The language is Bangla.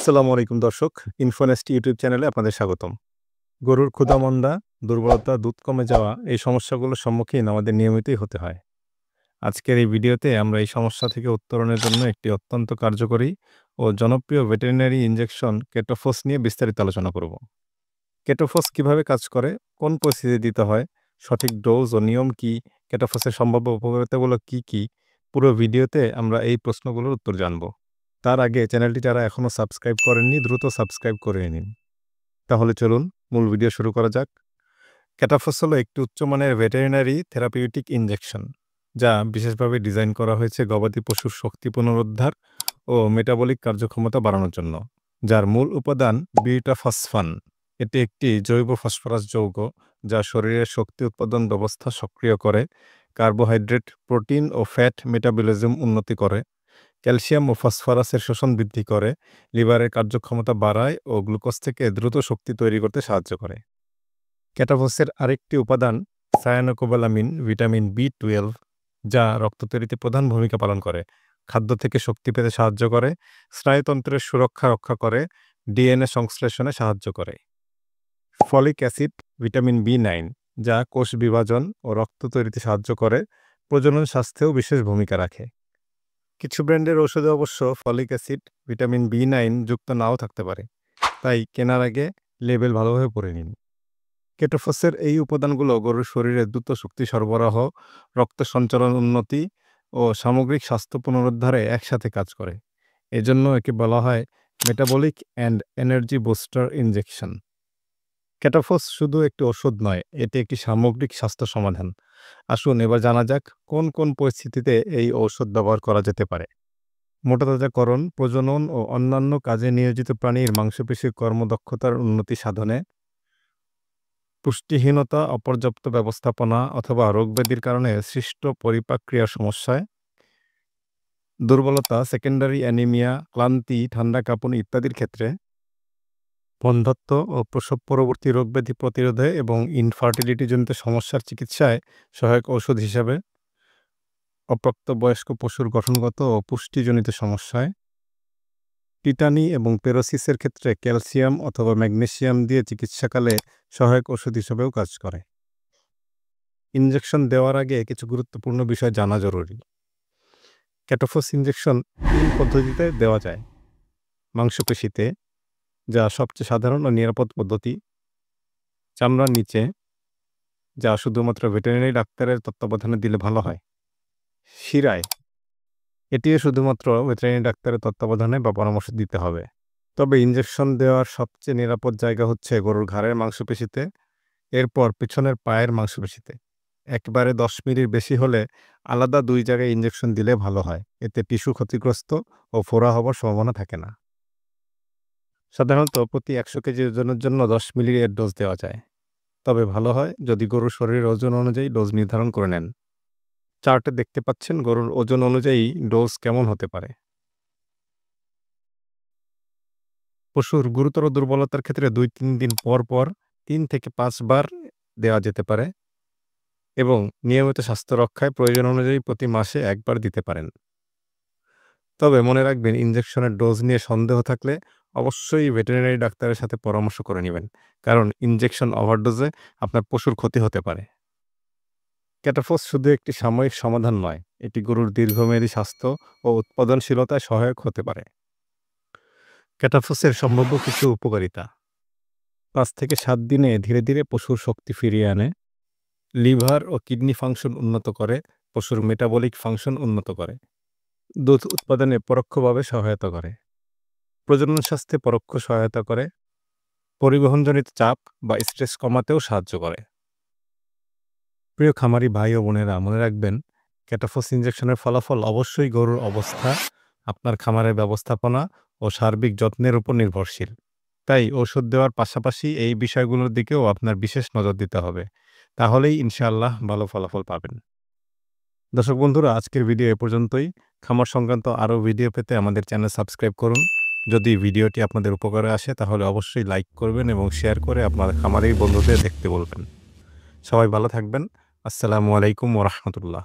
আসসালামু আলাইকুম দর্শক, ইনফোনেস্ট ইউটিউব চ্যানেলে আপনাদের স্বাগতম। গরুর ক্ষুধা-মন্দা, দুর্বলতা, দুধ কমে যাওয়া এই সমস্যাগুলোর সম্মুখীন আমাদের নিয়মিতই হতে হয়। আজকের এই ভিডিওতে আমরা এই সমস্যা থেকে উত্তরণের জন্য একটি অত্যন্ত কার্যকরী ও জনপ্রিয় ভেটেরিনারি ইনজেকশন কেটোফোস নিয়ে বিস্তারিত আলোচনা করব। কেটোফোস কিভাবে কাজ করে, কোন পরিস্থিতিতে দিতে হয়, সঠিক ডোজ ও নিয়ম কী, কেটোফোসের সম্ভাব্য উপকারিতাগুলো কী কী, পুরো ভিডিওতে আমরা এই প্রশ্নগুলোর উত্তর জানব। তার আগে চ্যানেলটি যারা এখনও সাবস্ক্রাইব করেননি দ্রুত সাবস্ক্রাইব করে নিন। তাহলে চলুন মূল ভিডিও শুরু করা যাক। কেটোফোস হলো একটি উচ্চমানের ভেটেরিনারি থেরাপিউটিক ইনজেকশন, যা বিশেষভাবে ডিজাইন করা হয়েছে গবাদি পশুর শক্তি পুনরুদ্ধার ও মেটাবলিক কার্যক্ষমতা বাড়ানোর জন্য। যার মূল উপাদান বিউটাফসফান। এটি একটি জৈব ফসফরাস যৌগ যা শরীরের শক্তি উৎপাদন ব্যবস্থা সক্রিয় করে, কার্বোহাইড্রেট, প্রোটিন ও ফ্যাট মেটাবলিজম উন্নতি করে, ক্যালসিয়াম ও ফসফরাসের শোষণ বৃদ্ধি করে, লিভারের কার্যক্ষমতা বাড়ায় ও গ্লুকোজ থেকে দ্রুত শক্তি তৈরি করতে সাহায্য করে। কেটোফোসের আরেকটি উপাদান সায়ানোকোবালামিন, ভিটামিন B12, যা রক্ত তৈরিতে প্রধান ভূমিকা পালন করে, খাদ্য থেকে শক্তি পেতে সাহায্য করে, স্নায়ুতন্ত্রের সুরক্ষা রক্ষা করে, ডিএনএ সংশ্লেষণে সাহায্য করে। ফলিক অ্যাসিড, ভিটামিন B9, যা কোষ বিভাজন ও রক্ত তৈরিতে সাহায্য করে, প্রজনন স্বাস্থ্যেও বিশেষ ভূমিকা রাখে। কিছু ব্র্যান্ডের ওষুধে অবশ্য ফলিক অ্যাসিড, ভিটামিন B9 যুক্ত নাও থাকতে পারে, তাই কেনার আগে লেবেল ভালোভাবে পড়ে নিন। কেটোফোসের এই উপাদানগুলো গরুর শরীরে দ্রুত শক্তি সরবরাহ, রক্ত সঞ্চালন উন্নতি ও সামগ্রিক স্বাস্থ্য পুনরুদ্ধারে একসাথে কাজ করে। এজন্য একে বলা হয় metabolic and energy booster injection. Ketofos শুধু একটি ওষুধ নয়, এটি একটি সামগ্রিক স্বাস্থ্য সমাধান। আসুন এবার জানা যাক কোন কোন পরিস্থিতিতে এই ঔষধ ব্যবহার করা যেতে পারে। মোটাতাজাকরণ, প্রজনন ও অন্যান্য কাজে নিয়োজিত প্রাণীর মাংসপেশির কর্মদক্ষতার উন্নতি সাধনে, পুষ্টিহীনতা, অপর্যাপ্ত ব্যবস্থাপনা অথবা রোগব্যাধির কারণে সৃষ্ট পরিপাক ক্রিয়ার সমস্যায়, দুর্বলতা, সেকেন্ডারি অ্যানিমিয়া, ক্লান্তি, ঠান্ডা কাঁপুনি ইত্যাদির ক্ষেত্রে, বন্ধ্যত্ব ও প্রসব পরবর্তী রোগব্যাধি প্রতিরোধে এবং ইনফার্টিলিটিজনিত সমস্যার চিকিৎসায় সহায়ক ঔষধ হিসাবে, অপ্রাপ্তবয়স্ক পশুর গঠনগত ও পুষ্টিজনিত সমস্যায়, টিটানি এবং পেরোসিসের ক্ষেত্রে ক্যালসিয়াম অথবা ম্যাগনেসিয়াম দিয়ে চিকিৎসাকালে সহায়ক ওষুধ হিসেবেও কাজ করে। ইনজেকশন দেওয়ার আগে কিছু গুরুত্বপূর্ণ বিষয় জানা জরুরি। কেটোফোস ইনজেকশন 3 পদ্ধতিতে দেওয়া যায়। মাংসপেশিতে, যা সবচেয়ে সাধারণ ও নিরাপদ পদ্ধতি; চামড়ার নিচে, যা শুধুমাত্র ভেটেরিনারি ডাক্তারের তত্ত্বাবধানে দিলে ভালো হয়; শিরায়, এটিও শুধুমাত্র ভেটেরিনারি ডাক্তারের তত্ত্বাবধানে বা পরামর্শ দিতে হবে। তবে ইনজেকশন দেওয়ার সবচেয়ে নিরাপদ জায়গা হচ্ছে গরুর ঘাড়ের মাংসপেশিতে, এরপর পিছনের পায়ের মাংসপেশিতে। একবারে 10 মিলির বেশি হলে আলাদা 2 জায়গায় ইনজেকশন দিলে ভালো হয়, এতে টিস্যু ক্ষতিগ্রস্ত ও ফোড়া হওয়ার সম্ভাবনা থাকে না। সাধারণত প্রতি 100 কেজি ওজনের জন্য 10 মিলি এর ডোজ দেওয়া যায়, তবে ভালো হয় যদি গরুর শরীরের ওজন অনুযায়ী ডোজ নির্ধারণ করে নেন। চার্টে দেখতে পাচ্ছেন গরুর ওজন অনুযায়ী ডোজ কেমন হতে পারে। পশুর গুরুতর দুর্বলতার ক্ষেত্রে 2-3 দিন পর পর 3 থেকে 5 বার দেওয়া যেতে পারে এবং নিয়মিত স্বাস্থ্য রক্ষায় প্রয়োজন অনুযায়ী প্রতি মাসে 1 বার দিতে পারেন। তবে মনে রাখবেন, ইনজেকশনের ডোজ নিয়ে সন্দেহ থাকলে অবশ্যই ভেটেরিনারি ডাক্তারের সাথে পরামর্শ করে নেবেন, কারণ ইনজেকশন ওভারডোজে আপনার পশুর ক্ষতি হতে পারে। কেটোফোস শুধু একটি সাময়িক সমাধান নয়, এটি গরুর দীর্ঘমেয়াদী স্বাস্থ্য ও উৎপাদনশীলতায় সহায়ক হতে পারে। কেটোফোসের সম্ভাব্য কিছু উপকারিতা: 5 থেকে 7 দিনে ধীরে ধীরে পশুর শক্তি ফিরিয়ে আনে, লিভার ও কিডনি ফাংশন উন্নত করে, পশুর মেটাবলিক ফাংশন উন্নত করে, দুধ উৎপাদনে পরোক্ষভাবে সহায়তা করে, প্রজনন স্বাস্থ্যে পরোক্ষ সহায়তা করে, পরিবহনজনিত চাপ বা স্ট্রেস কমাতেও সাহায্য করে। প্রিয় খামারি ভাই ও বোনেরা, মনে রাখবেন, কেটোফোস ইনজেকশনের ফলাফল অবশ্যই গরুর অবস্থা, আপনার খামারের ব্যবস্থাপনা ও সার্বিক যত্নের উপর নির্ভরশীল। তাই ওষুধ দেওয়ার পাশাপাশি এই বিষয়গুলোর দিকেও আপনার বিশেষ নজর দিতে হবে, তাহলেই ইনশাআল্লাহ ভালো ফলাফল পাবেন। দর্শক বন্ধুরা, আজকের ভিডিও এ পর্যন্তই। খামার সংক্রান্ত আরও ভিডিও পেতে আমাদের চ্যানেল সাবস্ক্রাইব করুন। যদি ভিডিওটি আপনাদের উপকারে আসে তাহলে অবশ্যই লাইক করবেন এবং শেয়ার করে আপনার খামারি বন্ধুদের দেখতে বলবেন। সবাই ভালো থাকবেন। আসসালামু আলাইকুম ওয়া রাহমাতুল্লাহ।